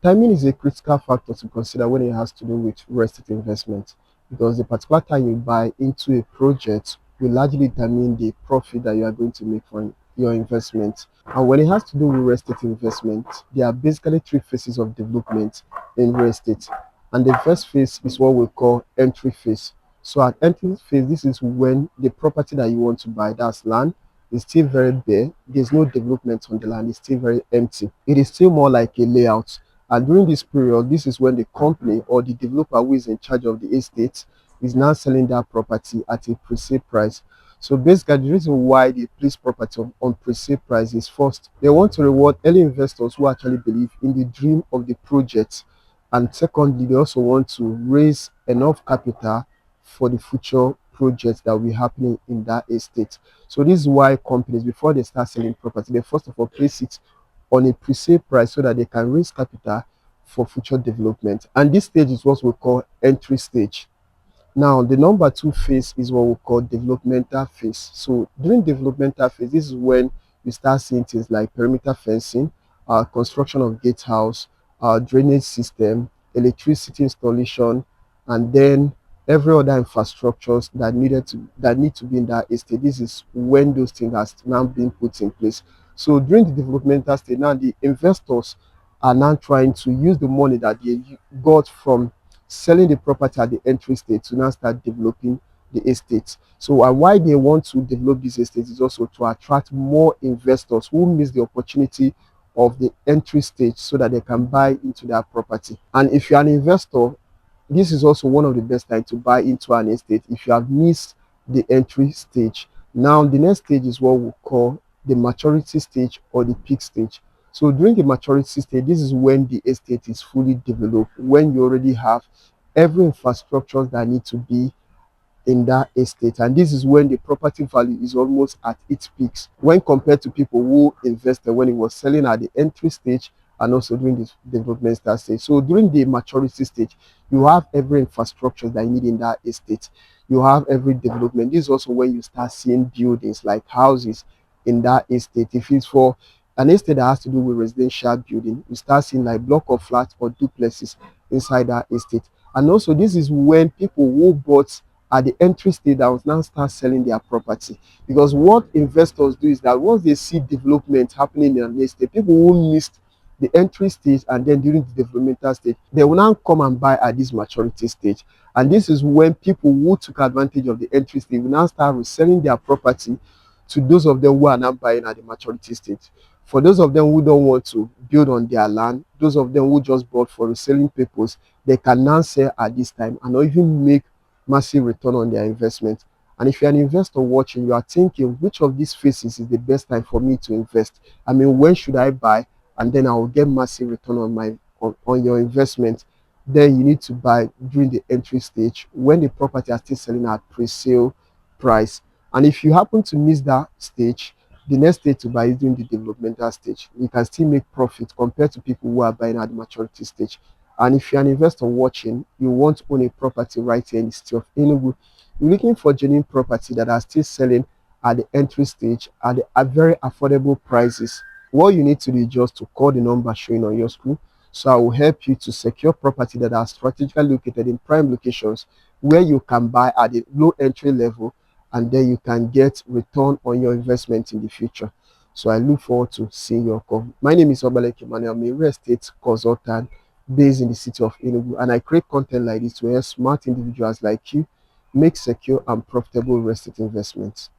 Timing is a critical factor to consider when it has to do with real estate investment, because the particular time you buy into a project will largely determine the profit that you are going to make from your investment. And when it has to do with real estate investment, there are basically three phases of development in real estate. And the first phase is what we call entry phase. So at entry phase, this is when the property that you want to buy, that's land, is still very bare. There's no development on the land, it's still very empty. It is still more like a layout. And during this period, this is when the company or the developer who is in charge of the estate is now selling that property at a pre-sale price. So basically, the reason why they place property on pre-sale price is first, they want to reward early investors who actually believe in the dream of the project. And secondly, they also want to raise enough capital for the future projects that will be happening in that estate. So this is why companies, before they start selling property, they first of all place it on a pre-sale price so that they can raise capital for future development. And this stage is what we call entry stage. Now, the number two phase is what we call developmental phase. So during developmental phase, this is when you start seeing things like perimeter fencing, construction of gatehouse, drainage system, electricity installation, and then every other infrastructures that need to be in that estate. This is when those things are now being put in place. So during the developmental stage, now the investors are now trying to use the money that they got from selling the property at the entry stage to now start developing the estate. So why they want to develop this estate is also to attract more investors who miss the opportunity of the entry stage so that they can buy into that property. And if you're an investor, this is also one of the best times to buy into an estate if you have missed the entry stage. Now, the next stage is what we call the maturity stage or the peak stage. So during the maturity stage, this is when the estate is fully developed, when you already have every infrastructure that need to be in that estate. And this is when the property value is almost at its peaks when compared to people who invested when it was selling at the entry stage and also during the development stage. So during the maturity stage, you have every infrastructure that you need in that estate. You have every development. This is also when you start seeing buildings like houses in that estate. If it's for an estate that has to do with residential building, you start seeing like block of flats or duplexes inside that estate. And also, this is when people who bought at the entry stage that will now start selling their property. Because what investors do is that once they see development happening in an estate, people who missed the entry stage and then during the developmental stage, they will now come and buy at this maturity stage. And this is when people who took advantage of the entry stage will now start reselling their property to those of them who are now buying at the maturity stage. For those of them who don't want to build on their land, those of them who just bought for reselling purpose, they can now sell at this time and not even make massive return on their investment. And if you're an investor watching, you are thinking, which of these phases is the best time for me to invest? I mean, when should I buy? And then I will get massive return on on your investment. Then you need to buy during the entry stage when the property are still selling at pre-sale price. And if you happen to miss that stage, the next stage to buy is during the developmental stage. You can still make profit compared to people who are buying at the maturity stage. And if you're an investor watching, you want to own a property right here in the city of Enugu, you're looking for genuine property that are still selling at the entry stage at very affordable prices. What you need to do is just to call the number showing on your screen. So I will help you to secure property that are strategically located in prime locations where you can buy at a low entry level and then you can get return on your investment in the future. So I look forward to seeing your call. My name is Obalek Emmanuel. I'm a real estate consultant based in the city of Enugu, and I create content like this to help smart individuals like you make secure and profitable real estate investments.